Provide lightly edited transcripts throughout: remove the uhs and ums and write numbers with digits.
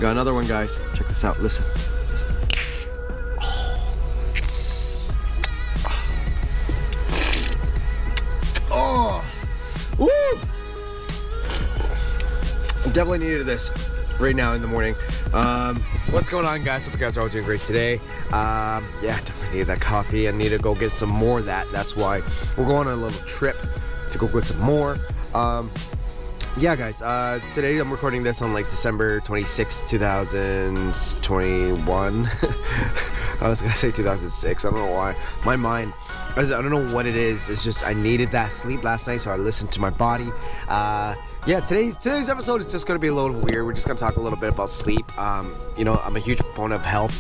got another one, guys. Check this out. Listen. Oh. Woo. I definitely needed this right now in the morning. What's going on, guys? Hope you guys are all doing great today. Yeah, definitely needed that coffee. I need to go get some more of that. That's why we're going on a little trip to go get some more. Yeah, guys, today I'm recording this on like December 26, 2021. I was gonna say 2006, I don't know why. My mind, I don't know what it is. It's just I needed that sleep last night, so I listened to my body. Yeah, today's episode is just gonna be a little weird. We're just gonna talk a little bit about sleep. You know, I'm a huge proponent of health,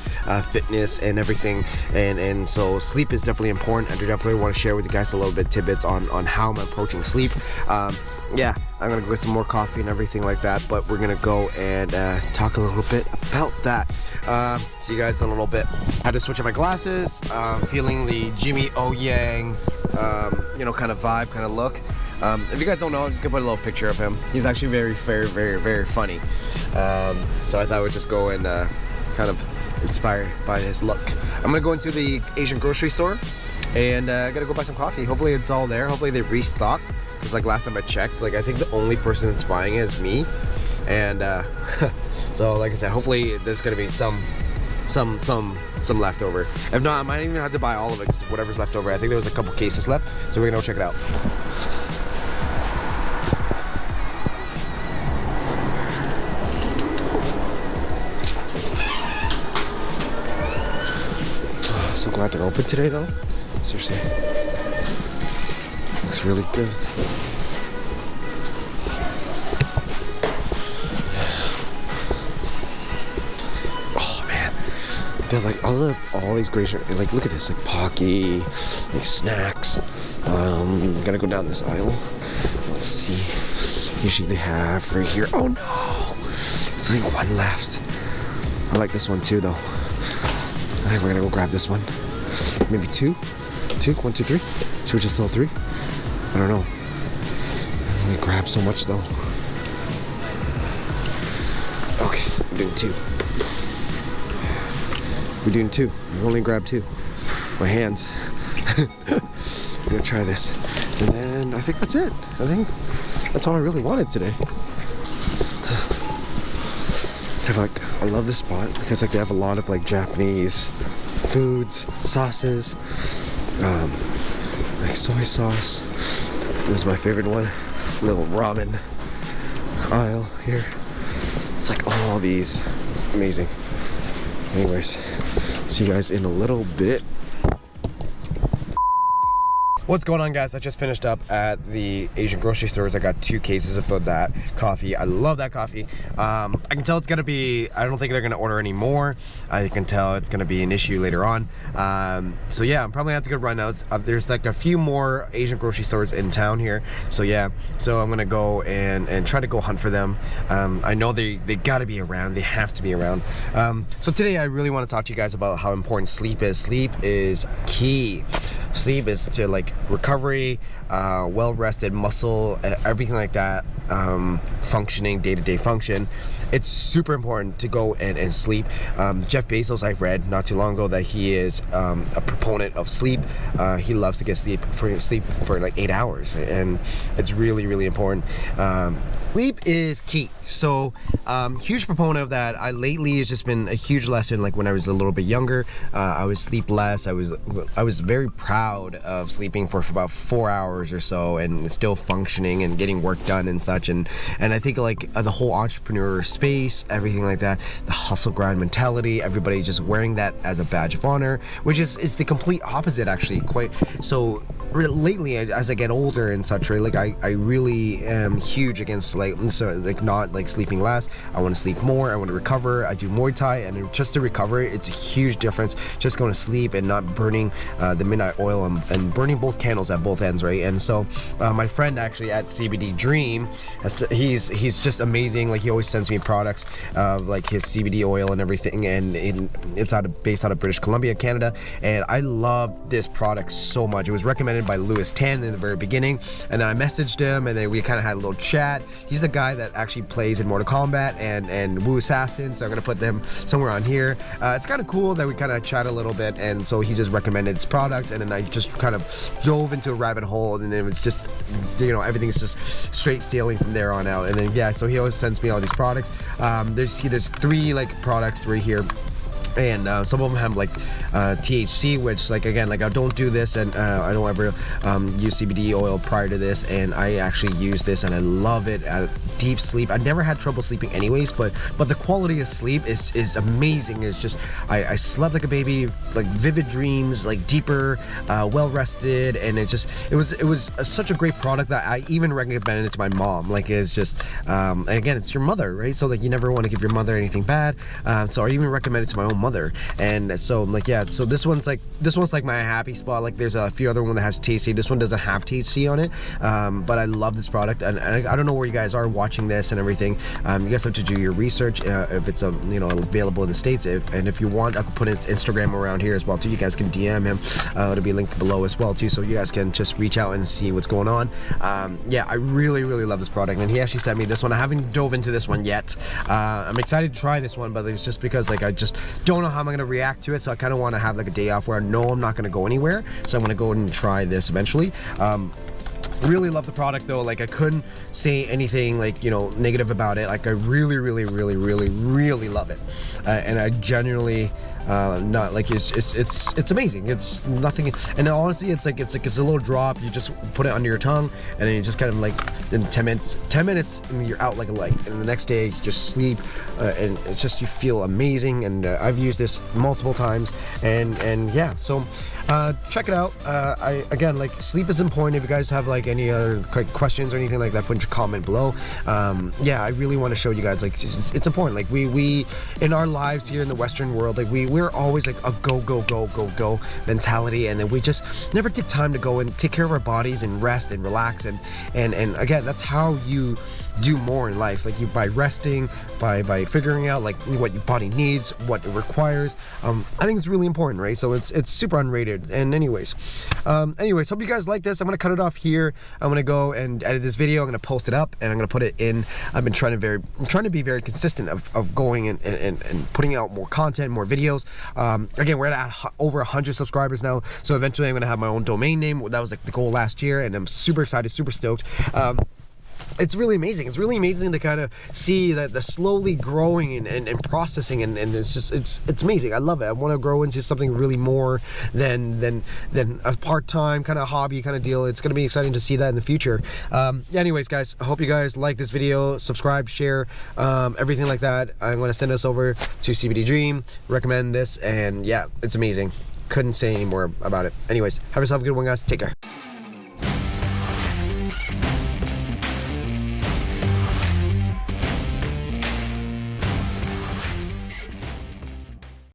fitness, and everything, and so sleep is definitely important. I definitely want to share with you guys a little bit tidbits on how I'm approaching sleep. Yeah, I'm gonna go get some more coffee and everything like that, but we're gonna go and talk a little bit about that. See you guys in a little bit. I had to switch out my glasses. Feeling the Jimmy O Yang, you know, kind of vibe, kind of look. If you guys don't know, I'm just gonna put a little picture of him. He's actually very funny. So I thought I would just go and kind of inspired by his look. I'm gonna go into the Asian grocery store and I gotta go buy some coffee. Hopefully it's all there. Hopefully they restocked. Because like last time I checked, like I think the only person that's buying it is me. And so like I said, hopefully there's gonna be some leftover. If not, I might even have to buy all of it, because whatever's left over. I think there was a couple cases left, so we're gonna go check it out. So glad they're open today though. Seriously. Looks really good. Oh man. They're like all these great, like look at this, like Pocky, like snacks. I'm gonna go down this aisle. Let's see. Usually they have right here. Oh no! There's only one left. I like this one too though. I think we're gonna go grab this one. Maybe two? 1, 2, 3? Should we just throw 3? I don't know. I only grab so much though. Okay, we're doing 2. We're doing 2. We only grabbed 2. My hands. I'm gonna try this. And then I think that's it. I think that's all I really wanted today. I love this spot because like they have a lot of like Japanese foods, sauces, like soy sauce. This is my favorite one. Little ramen aisle here. It's like all these. It's amazing. Anyways, see you guys in a little bit. What's going on, guys? I just finished up at the Asian grocery stores. I got 2 cases of that coffee. I love that coffee. I can tell it's gonna be, I don't think they're gonna order any more. I can tell it's gonna be an issue later on. So yeah, I'm probably have to go run out. There's like a few more Asian grocery stores in town here. So yeah, so I'm gonna go and try to go hunt for them. I know they gotta be around. They have to be around. So today I really wanna talk to you guys about how important sleep is. Sleep is key. Sleep is to like recovery, well-rested muscle, everything like that, functioning, day-to-day function. It's super important to go and sleep. Jeff Bezos, I've read not too long ago that he is a proponent of sleep. He loves to get sleep for like 8 hours, and it's really important. Sleep is key. So huge proponent of that. Lately it's just been a huge lesson. Like when I was a little bit younger, I would sleep less. I was very proud of sleeping for about 4 hours or so and still functioning and getting work done and such. And I think like the whole entrepreneur space, everything like that, the hustle grind mentality, everybody just wearing that as a badge of honor, which is the complete opposite actually. Quite so lately as I get older and such, right, like I really am huge against like not like sleeping less. I want to sleep more. I want to recover. I do Muay Thai, and just to recover, it's a huge difference just going to sleep and not burning the midnight oil and burning both candles at both ends, right? And so my friend actually at CBD Dream, he's just amazing. Like he always sends me products like his CBD oil and everything, and it's based out of British Columbia, Canada, and I love this product so much. It was recommended recommended by Lewis Tan in the very beginning, and then I messaged him, and then we kind of had a little chat. He's the guy that actually plays in Mortal Kombat and Wu Assassin, so I'm gonna put them somewhere on here. It's kind of cool that we kind of chat a little bit, and so he just recommended this product, and then I just kind of dove into a rabbit hole, and then it was just, you know, everything's just straight sailing from there on out. And then yeah, so he always sends me all these products. There's 3 like products right here, and some of them have like THC, which like again, like I don't do this, and I don't ever use CBD oil prior to this, and I actually use this and I love it. Deep sleep, I never had trouble sleeping anyways, but the quality of sleep is amazing. It's just I slept like a baby, like vivid dreams, like deeper, well rested, and it was such a great product that I even recommended it to my mom. Like it's just and again, it's your mother, right? So like you never want to give your mother anything bad, so I even recommend it to my own mother. And so like yeah, so this one's like my happy spot. Like there's a few other one that has THC. This one doesn't have THC on it, but I love this product, and I don't know where you guys are watching this and everything. You guys have to do your research if it's you know, available in the States, and if you want, I could put his Instagram around here as well too. You guys can DM him. It'll be linked below as well too, so you guys can just reach out and see what's going on. Yeah, I really love this product, and he actually sent me this one. I haven't dove into this one yet. I'm excited to try this one, but it's just because like I just don't know how I'm gonna react to it, so I kind of want to have like a day off where I know I'm not gonna go anywhere, so I'm gonna go and try this eventually. Really love the product though. Like I couldn't say anything like, you know, negative about it. Like I really love it, and I genuinely not like it's amazing. It's nothing, and honestly it's a little drop. You just put it under your tongue, and then you just kind of like in 10 minutes and you're out like a light, and the next day you just sleep, and it's just, you feel amazing. And I've used this multiple times, and yeah, so check it out. I again, like, sleep is important. If you guys have like any other questions or anything like that, put your comment below. Yeah, I really want to show you guys, like, it's important. Like we in our lives here in the Western world, like we're always like a go mentality, and then we just never take time to go and take care of our bodies and rest and relax, and again, that's how you do more in life. Like, you, by resting, by figuring out like what your body needs, what it requires. I think it's really important, right? So it's super underrated. And anyways, hope you guys like this. I'm gonna cut it off here. I'm gonna go and edit this video. I'm gonna post it up, and I'm gonna put it in. I've been trying to be very consistent of going and putting out more content, more videos. Again, we're at over 100 subscribers now, so eventually I'm gonna have my own domain name. That was like the goal last year, and I'm super excited, super stoked. It's really amazing. It's really amazing to kind of see that the slowly growing and processing, and it's just, it's amazing. I love it. I want to grow into something really more than a part-time kind of hobby kind of deal. It's going to be exciting to see that in the future. Anyways, guys, I hope you guys like this video. Subscribe, share, everything like that. I'm going to send us over to CBD Dream, recommend this, and yeah, it's amazing. Couldn't say any more about it. Anyways, have yourself a good one, guys. Take care.